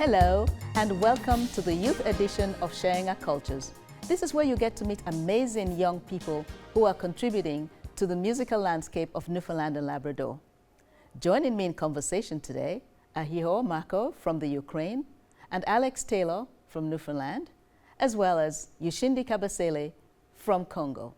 Hello, and welcome to the youth edition of Sharing Our Cultures. This is where you get to meet amazing young people who are contributing to the musical landscape of Newfoundland and Labrador. Joining me in conversation today are Ihor Markov from the Ukraine and Alex Taylor from Newfoundland, as well as Yushindi Kabasele from Congo.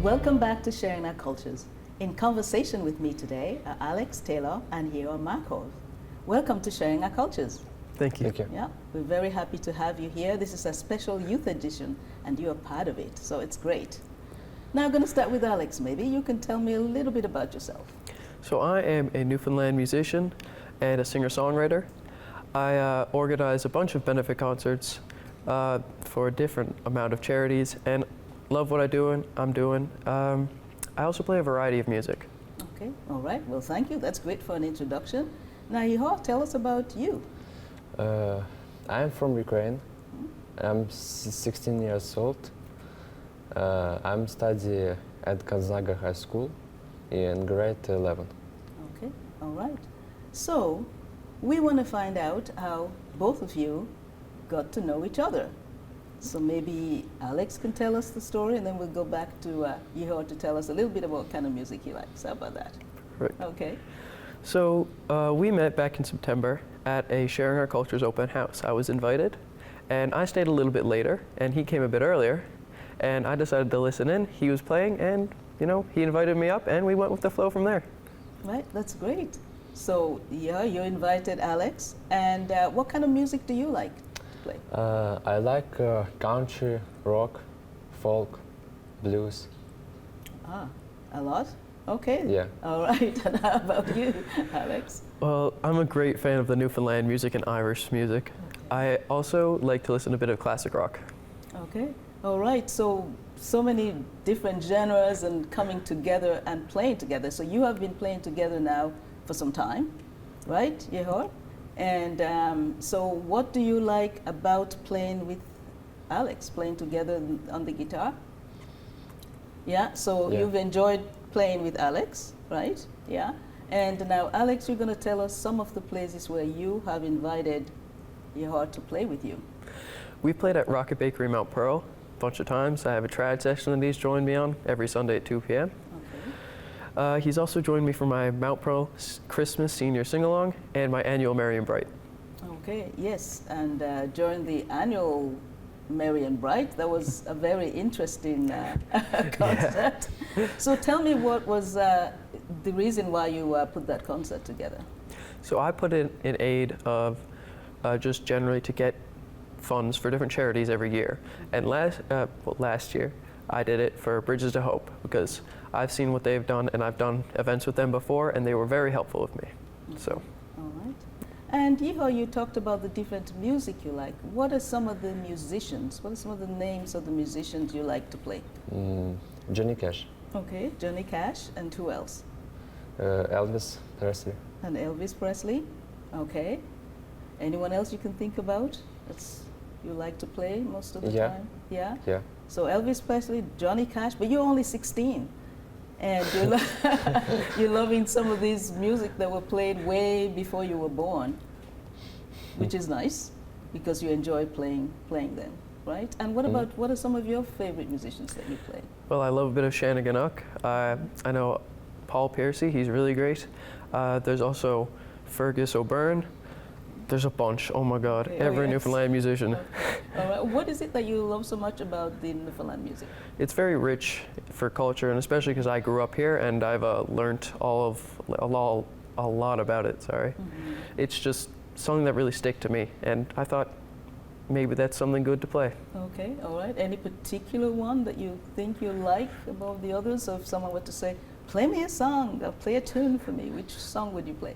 Welcome back to Sharing Our Cultures. In conversation with me today are Alex Taylor and Ihor Markov. Welcome to Sharing Our Cultures. Thank you. Thank you. Yeah, we're very happy to have you here. This is a special youth edition and you're part of it, so it's great. Now I'm going to start with Alex. Maybe you can tell me a little bit about yourself. So I am a Newfoundland musician and a singer-songwriter. I organize a bunch of benefit concerts for a different amount of charities and love what I'm doing. I also play a variety of music. Okay, all right. Well, thank you. That's great for an introduction. Now, Ihor, tell us about you. I'm from Ukraine. I'm 16 years old. I'm studying at Gonzaga High School in grade 11. Okay, all right. So, we want to find out how both of you got to know each other. So maybe Alex can tell us the story, and then we'll go back to Ihor to tell us a little bit about what kind of music he likes. How about that? Right. Okay. So we met back in September at a Sharing Our Cultures open house. I was invited, and I stayed a little bit later, and he came a bit earlier, and I decided to listen in. He was playing, and he invited me up, and we went with the flow from there. Right, that's great. So yeah, you invited Alex, and what kind of music do you like? Play? I like country, rock, folk, blues. Ah, a lot? Okay. Yeah. All right. And how about you, Alex? Well, I'm a great fan of the Newfoundland music and Irish music. Okay. I also like to listen to a bit of classic rock. Okay. All right. So many different genres and coming together and playing together. So you have been playing together now for some time, right, Ihor? And so what do you like about playing with Alex, playing together on the guitar? Yeah, so Yeah. You've enjoyed playing with Alex, right? Yeah. And now, Alex, you're going to tell us some of the places where you have invited Ihor to play with you. We played at Rocket Bakery Mount Pearl a bunch of times. I have a trad session that he's joined me on every Sunday at 2 p.m. Okay. He's also joined me for my Mount Pearl Christmas Senior Sing-Along and my annual Merry and Bright. Okay, yes. And during the annual Merry and Bright, that was a very interesting concert. Yeah. So tell me, what was the reason why you put that concert together? So I put it in aid of just generally to get funds for different charities every year. And last year, I did it for Bridges to Hope because I've seen what they've done, and I've done events with them before, and they were very helpful with me. So. All right. And Ihor, you talked about the different music you like. What are some of the musicians? What are some of the names of the musicians you like to play? Johnny Cash. Okay, Johnny Cash, and who else? Elvis Presley. And Elvis Presley. Okay. Anyone else you can think about that's you like to play most of the Yeah. time? Yeah. Yeah. So Elvis Presley, Johnny Cash, but you're only 16. And you're loving some of these music that were played way before you were born, which is nice because you enjoy playing them, right? And what are some of your favorite musicians that you play? Well, I love a bit of Shanniganuk. I know Paul Piercy, he's really great. There's also Fergus O'Byrne, There's a bunch. Oh my God, Okay. every yes. Newfoundland musician. All right. What is it that you love so much about the Newfoundland music? It's very rich for culture, and especially because I grew up here and I've learned a lot about it. Sorry, it's just something that really stick to me, and I thought maybe that's something good to play. Okay, all right. Any particular one that you think you like above the others? So if someone were to say, play me a song, or play a tune for me, which song would you play?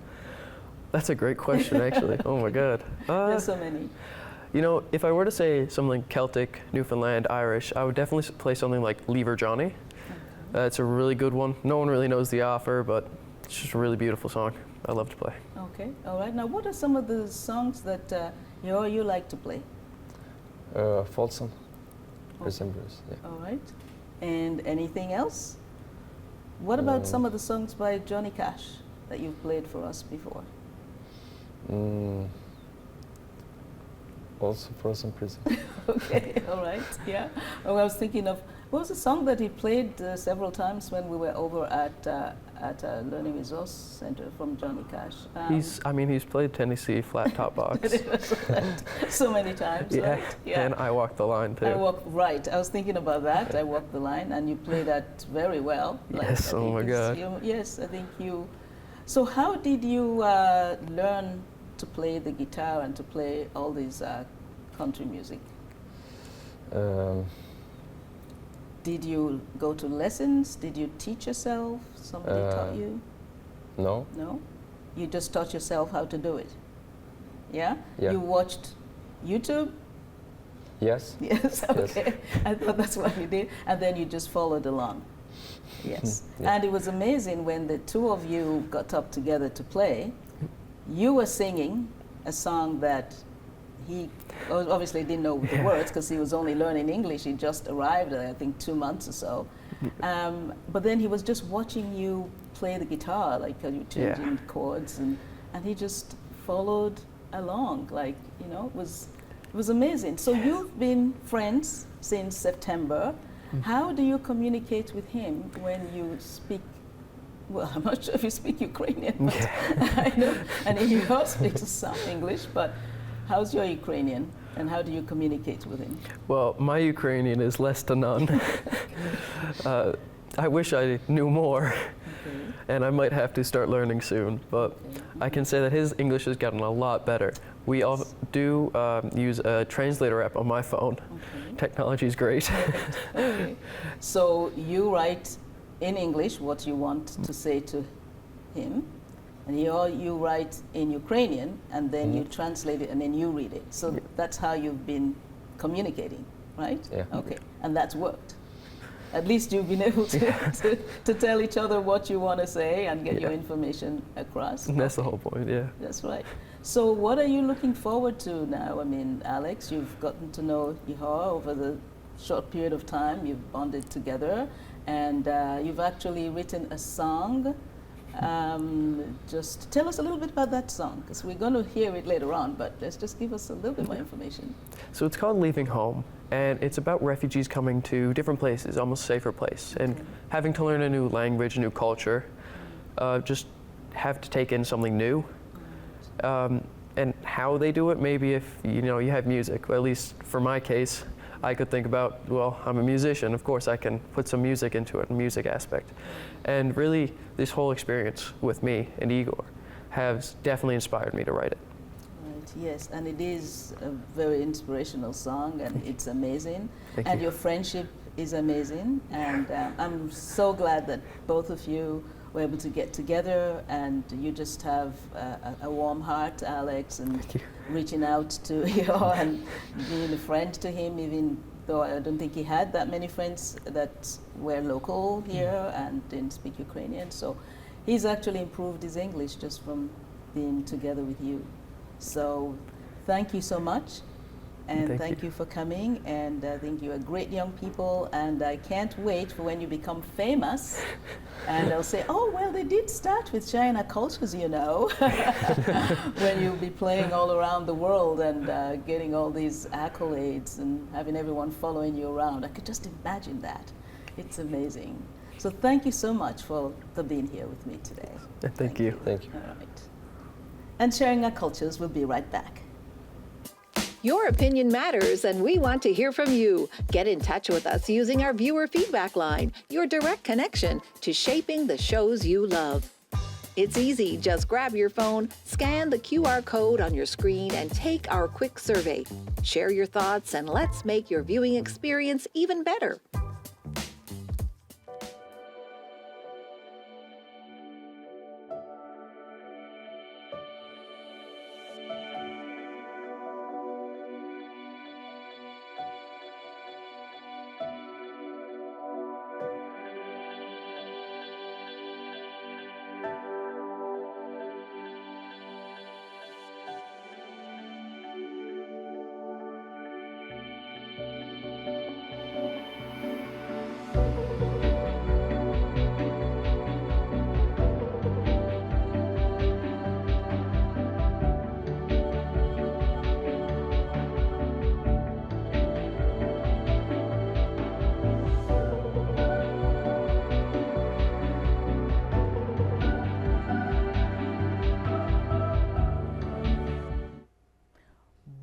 That's a great question, actually. Oh my God. There's so many. You know, if I were to say something Celtic, Newfoundland, Irish, I would definitely play something like Lever Johnny. It's a really good one. No one really knows the offer, but it's just a really beautiful song. I love to play. Okay, all right. Now, what are some of the songs that you like to play? Folsom, Prison Blues. Yeah. All right. And anything else? What about some of the songs by Johnny Cash that you've played for us before? Also Frozen Prison. Okay, all right, yeah. Oh, I was thinking of, what was the song that he played several times when we were over at Learning Resource Center from Johnny Cash? He's played Tennessee Flat Top Box. So many times, Yeah. right? Yeah. And I Walk the Line too. Right, I was thinking about that. I Walk the Line, and you play that very well. Yes, I oh think my God. Yes, I think you. So how did you learn to play the guitar and to play all these country music? Did you go to lessons? Did you teach yourself? Somebody taught you? No. No? You just taught yourself how to do it? Yeah? Yeah. You watched YouTube? Yes. Yes, okay. I thought that's what you did. And then you just followed along. Yes. Yeah. And it was amazing when the two of you got up together to play. You were singing a song that he obviously didn't know the words because he was only learning English. He just arrived, I think, 2 months or so. But then he was just watching you play the guitar, like you changing chords, and he just followed along. Like, you know, it was amazing. So you've been friends since September. How do you communicate with him when you speak? Well, I'm not sure if you speak Ukrainian, but I know, and he speaks some English, but how's your Ukrainian, and how do you communicate with him? Well, my Ukrainian is less to none. I wish I knew more, and I might have to start learning soon, but I can say that his English has gotten a lot better. We all do use a translator app on my phone. Technology is great. Okay. So you write in English what you want to say to him, and you write in Ukrainian, and then you translate it, and then you read it. So that's how you've been communicating, right? Yeah. Okay, and that's worked. At least you've been able to tell each other what you want to say and get your information across. That's the whole point, yeah. That's right. So what are you looking forward to now? I mean, Alex, you've gotten to know Ihor over the short period of time. You've bonded together, and you've actually written a song. Just tell us a little bit about that song, because we're going to hear it later on, but let's just give us a little bit more information. So it's called Leaving Home, and it's about refugees coming to different places, almost safer place, and having to learn a new language, a new culture, just have to take in something new. And how they do it, maybe if you have music, at least for my case, I could think about, well, I'm a musician, of course I can put some music into it, a music aspect. And really, this whole experience with me and Igor has definitely inspired me to write it. Right, yes, and it is a very inspirational song, and it's amazing. Thank and you. your friendship is amazing, and I'm so glad that both of you were able to get together, and you just have a warm heart, Alex, and reaching out to Ihor and being a friend to him, even though I don't think he had that many friends that were local here and didn't speak Ukrainian. So he's actually improved his English just from being together with you. So thank you so much. And thank you for coming, and I think you're great young people, and I can't wait for when you become famous, and they'll say, oh, well, they did start with China Cultures, you know, when you'll be playing all around the world and getting all these accolades and having everyone following you around. I could just imagine that. It's amazing. So thank you so much for being here with me today. Thank you. Thank you. All right. And Sharing Our Cultures will be right back. Your opinion matters, and we want to hear from you. Get in touch with us using our viewer feedback line, your direct connection to shaping the shows you love. It's easy. Just grab your phone, scan the QR code on your screen, and take our quick survey. Share your thoughts, and let's make your viewing experience even better.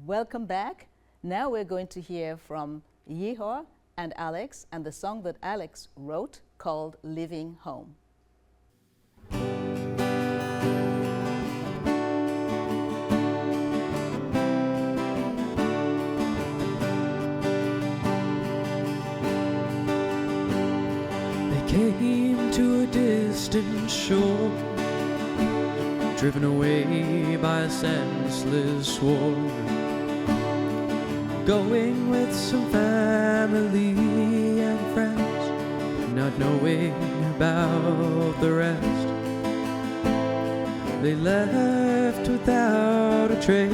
Welcome back. Now we're going to hear from Yehor and Alex and the song that Alex wrote called Living Home. They came to a distant shore, driven away by a senseless war, going with some family and friends, not knowing about the rest. They left without a trace,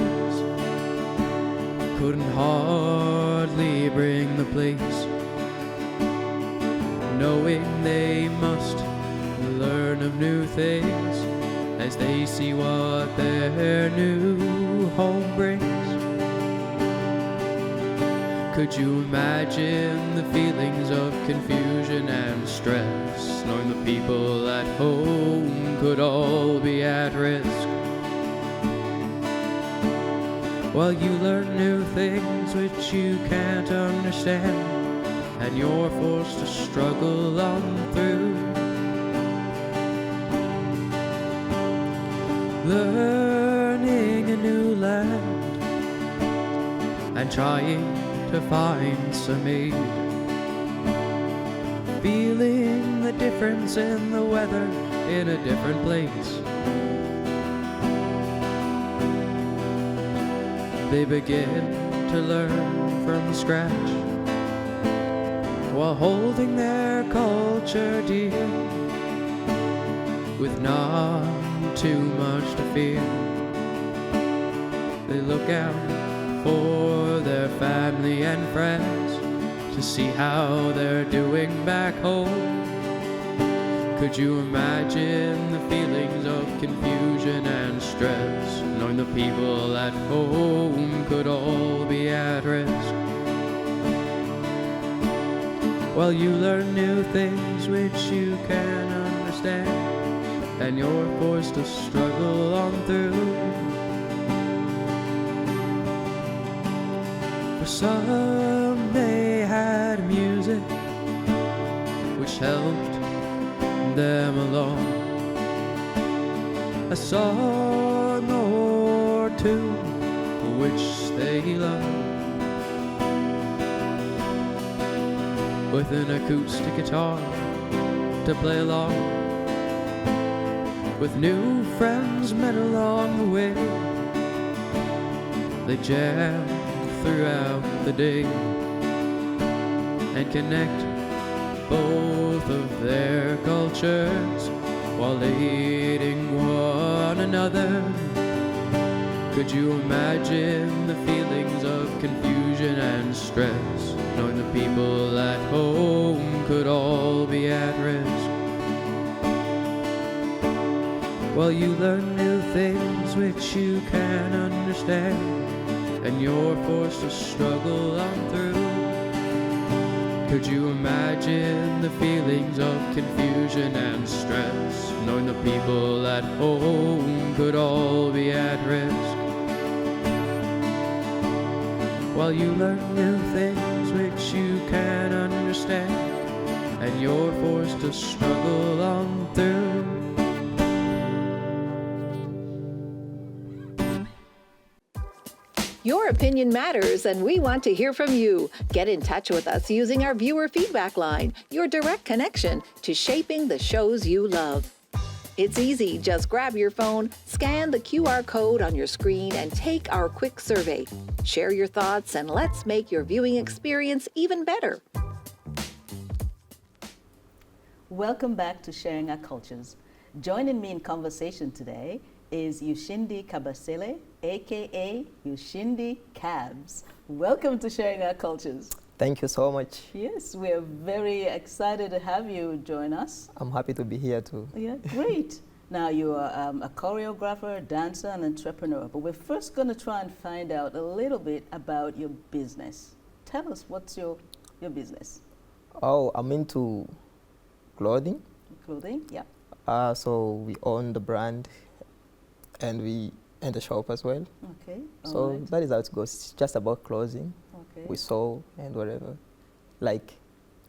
couldn't hardly bring the place, knowing they must learn of new things as they see what their new home brings. Could you imagine the feelings of confusion and stress, knowing the people at home could all be at risk? While you learn new things which you can't understand, and you're forced to struggle on through, learning a new land and trying to find some aid, feeling the difference in the weather in a different place. They begin to learn from scratch while holding their culture dear, with not too much to fear. They look out for their family and friends to see how they're doing back home. Could you imagine the feelings of confusion and stress, knowing the people at home could all be at risk? While you learn new things which you can understand, and you're forced to struggle on through. For some they had music which helped them along, a song or two which they loved, with an acoustic guitar to play along, with new friends met along the way. They jam throughout the day and connect both of their cultures while aiding one another. Could you imagine the feelings of confusion and stress, knowing the people at home could all be at risk? While you learn new things which you can understand, and you're forced to struggle on through. Could you imagine the feelings of confusion and stress, knowing the people at home could all be at risk. While you learn new things which you can understand, and you're forced to struggle on through. Your opinion matters, and we want to hear from you. Get in touch with us using our viewer feedback line, your direct connection to shaping the shows you love. It's easy. Just grab your phone, scan the QR code on your screen, and take our quick survey. Share your thoughts, and let's make your viewing experience even better. Welcome back to Sharing Our Cultures. Joining me in conversation today is Ushindi Kabasele, aka Ushindi Cabs. Welcome to Sharing Our Cultures. Thank you so much. Yes, we're very excited to have you join us. I'm happy to be here too. Yeah, great. Now, you are a choreographer, dancer, and entrepreneur, but we're first going to try and find out a little bit about your business. Tell us, what's your business? Oh, I'm into clothing. Clothing, yeah. So we own the brand and the shop as well. Okay, So all right. that is how it goes. It's just about clothing. Okay. We sew and whatever. Like,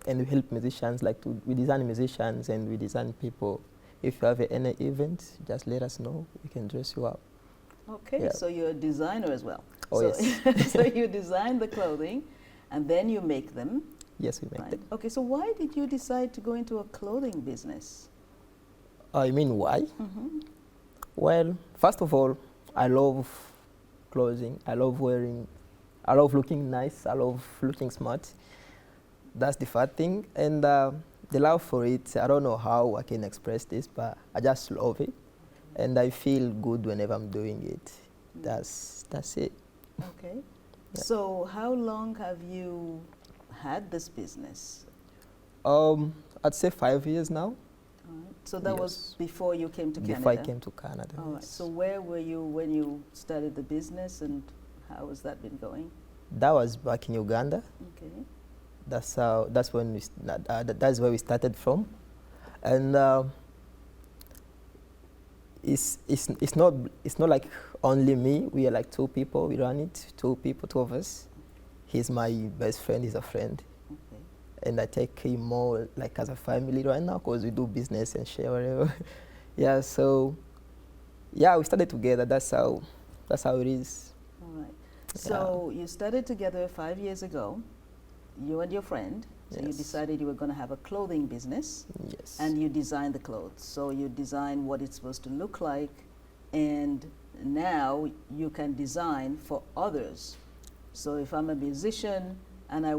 and we help musicians, we design musicians and we design people. If you have any event, just let us know. We can dress you up. Okay, Yeah. so you're a designer as well. Oh, so, yes. so you design the clothing and then you make them. Yes, we make Right. them. Okay, so why did you decide to go into a clothing business? I mean, why? Mm-hmm. Well, first of all, I love clothing. I love looking nice. I love looking smart. That's the first thing. And the love for it, I don't know how I can express this, but I just love it. And I feel good whenever I'm doing it. That's it. Okay. Yeah. So how long have you had this business? I'd say 5 years now. All right. So that was Yes. before you came to Before I Canada? came to Canada. All right. yes. So where were you when you started the business, and how has that been going? That was back in Uganda. Okay. That's when that's where we started from, and it's not like only me. We are like two people. We run it. Two of us. He's my best friend. He's a friend, Okay. and I take him more like as a family right now because we do business and share whatever. Yeah. So yeah, we started together. That's how it is. All right. So you started together 5 years ago, you and your friend. So you Yes. decided you were going to have a clothing business, Yes. and you designed the clothes. So you design what it's supposed to look like, and now you can design for others. So if I'm a musician and I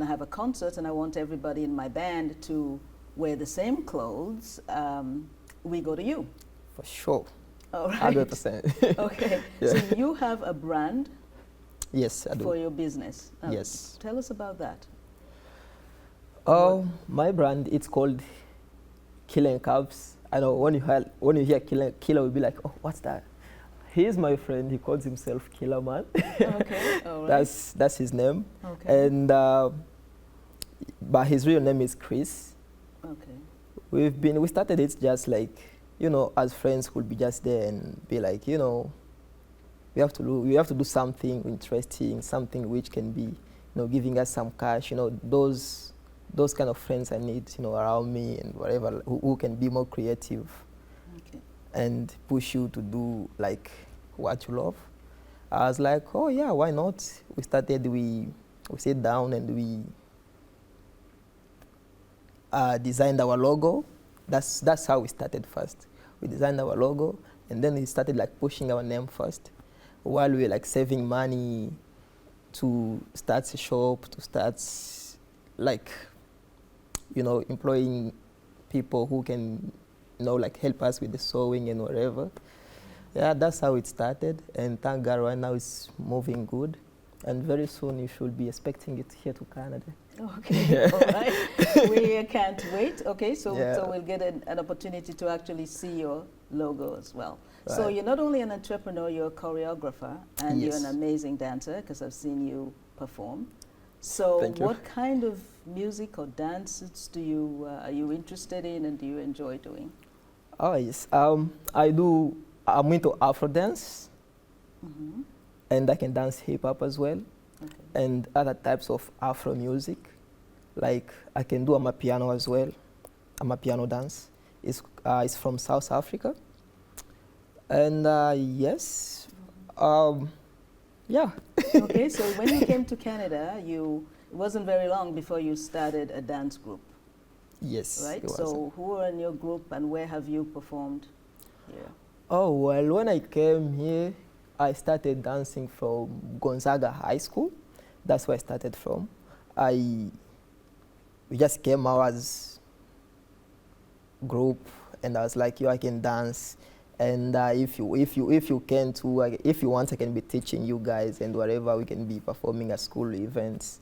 have a concert and I want everybody in my band to wear the same clothes, we go to you. For sure. All right. 100%. Okay. Yeah. So you have a brand Yes, I do. for your business. Yes. Tell us about that. Oh, my brand, it's called Killer and Cubs. I know when you hear Killer will be like, oh, what's that? He's my friend. He calls himself Killer Man. Okay, all right. That's his name. Okay. And but his real name is Chris. Okay. We started it just like, as friends, we'll be just there and be like, we have to do something interesting, something which can be, giving us some cash. Those kind of friends I need, around me and whatever, who can be more creative Okay. and push you to do like what you love. I was like, oh yeah, why not? We sit down and we designed our logo. That's how we started first. We designed our logo, and then we started like pushing our name first, while we were like saving money to start a shop, to start like, employing people who can, like help us with the sewing and whatever. Yeah, that's how it started, and thank God right now it's moving good, and very soon you should be expecting it here to Canada. Okay, all right. We can't wait. Okay, so Yeah. we'll get an opportunity to actually see your logo as well. So Right. you're not only an entrepreneur, you're a choreographer, and you're an Yes. amazing dancer, because I've seen you perform. So Thank you. what kind of music or dances are you interested in, and do you enjoy doing? Oh yes, I do I'm into Afro dance, and I can dance hip hop as well, and other types of Afro music. Like I can do amapiano as well. Amapiano dance. It's from South Africa. And yes, yeah. Okay, so when you came to Canada, it wasn't very long before you started a dance group, Yes. right? it was. So who are in your group and where have you performed here? Oh, well, when I came here, I started dancing from Gonzaga High School. That's where I started from. We just came out as group, and I was like, yo, I can dance. And if you can too, if you want, I can be teaching you guys, and whatever, we can be performing at school events.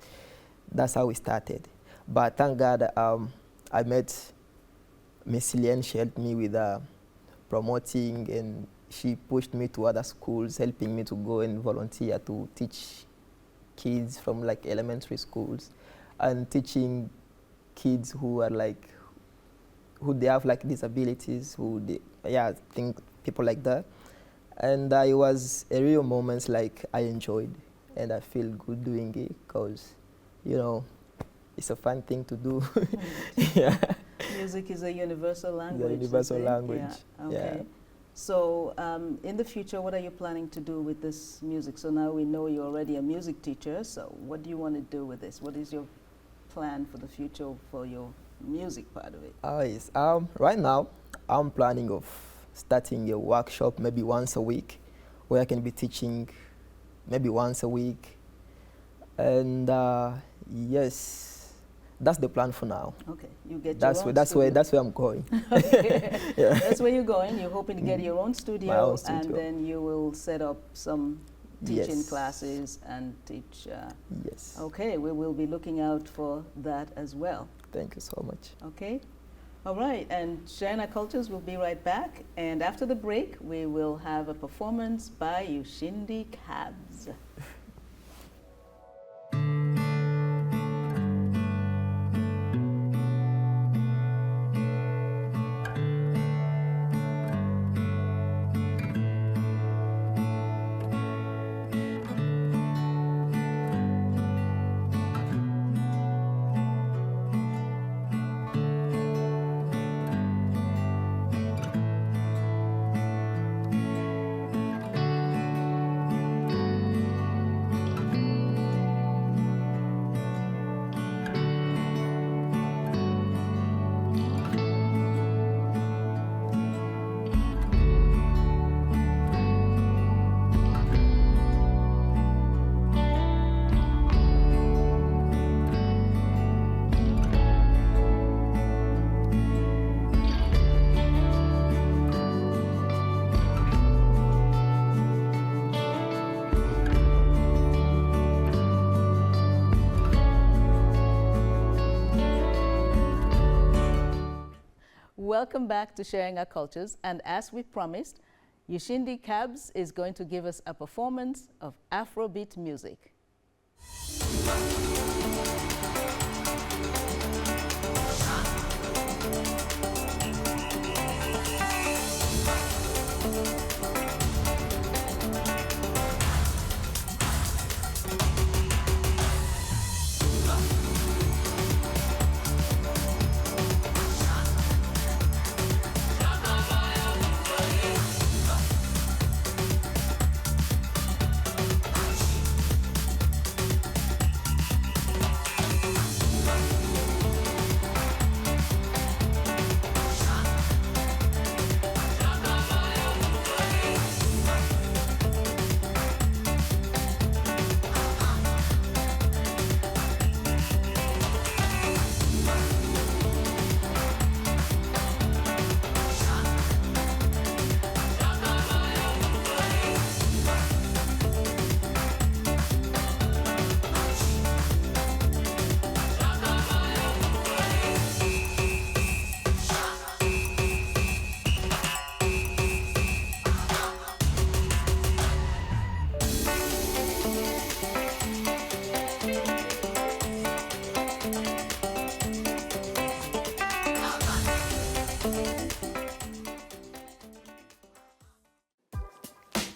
That's how we started. But thank God, I met Miss Lien. She helped me with promoting, and she pushed me to other schools, helping me to go and volunteer to teach kids from like elementary schools, and teaching kids who are like, who they have like disabilities, I think people like that. And it was a real moment like I enjoyed, and I feel good doing it because, you know, it's a fun thing to do. Yeah. Music is a universal language. The universal they say. language. Yeah. Okay. Yeah. So in the future, what are you planning to do with this music? So now we know you're already a music teacher. So what do you want to do with this? What is your plan for the future for your music part of it? Yes. Right now, I'm planning of starting a workshop maybe once a week, where I can be teaching maybe once a week. And yes, that's the plan for now. Okay, you get That's your where own that's studio. where that's where I'm going. Okay. Yeah. That's where you're going. You're hoping to get your own My studio, own and studio. then you will set up some teaching Yes. classes and teach. Yes. Okay, we will be looking out for that as well. Thank you so much. Okay. All right, and Sharing Our Cultures will be right back. And after the break, we will have a performance by Ushindi Cabs. Welcome back to Sharing Our Cultures, and as we promised, Ushindi Cabs is going to give us a performance of Afrobeat music.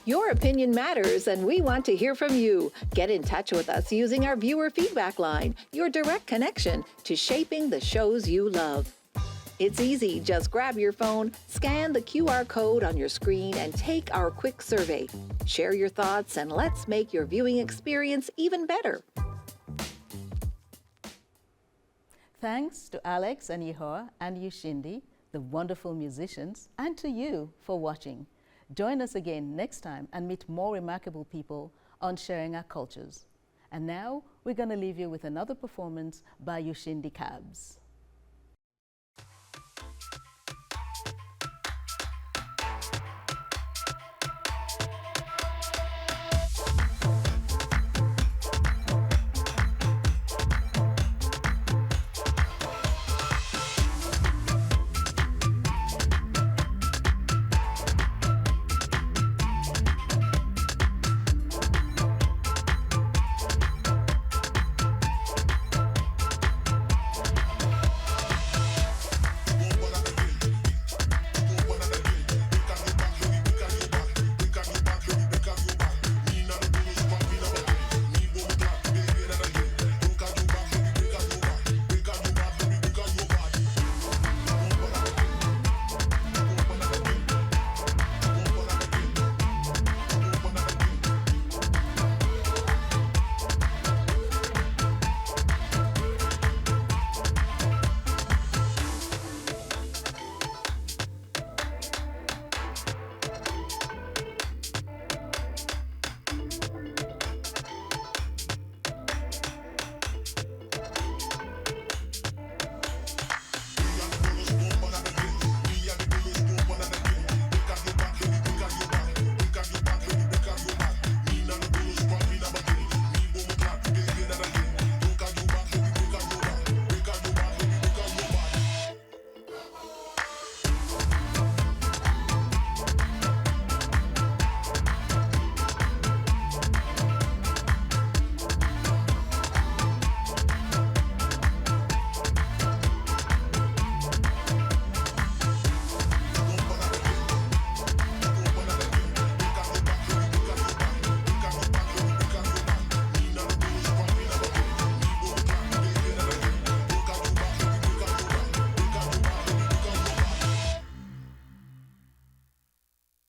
Your opinion matters, and we want to hear from you. Get in touch with us using our viewer feedback line, your direct connection to shaping the shows you love. It's easy. Just grab your phone, scan the QR code on your screen, and take our quick survey. Share your thoughts, and let's make your viewing experience even better. Thanks to Alex and Yehoa and Yushindi, the wonderful musicians, and to you for watching. Join us again next time and meet more remarkable people on Sharing Our Cultures. And now we're going to leave you with another performance by Yushindi Cabs.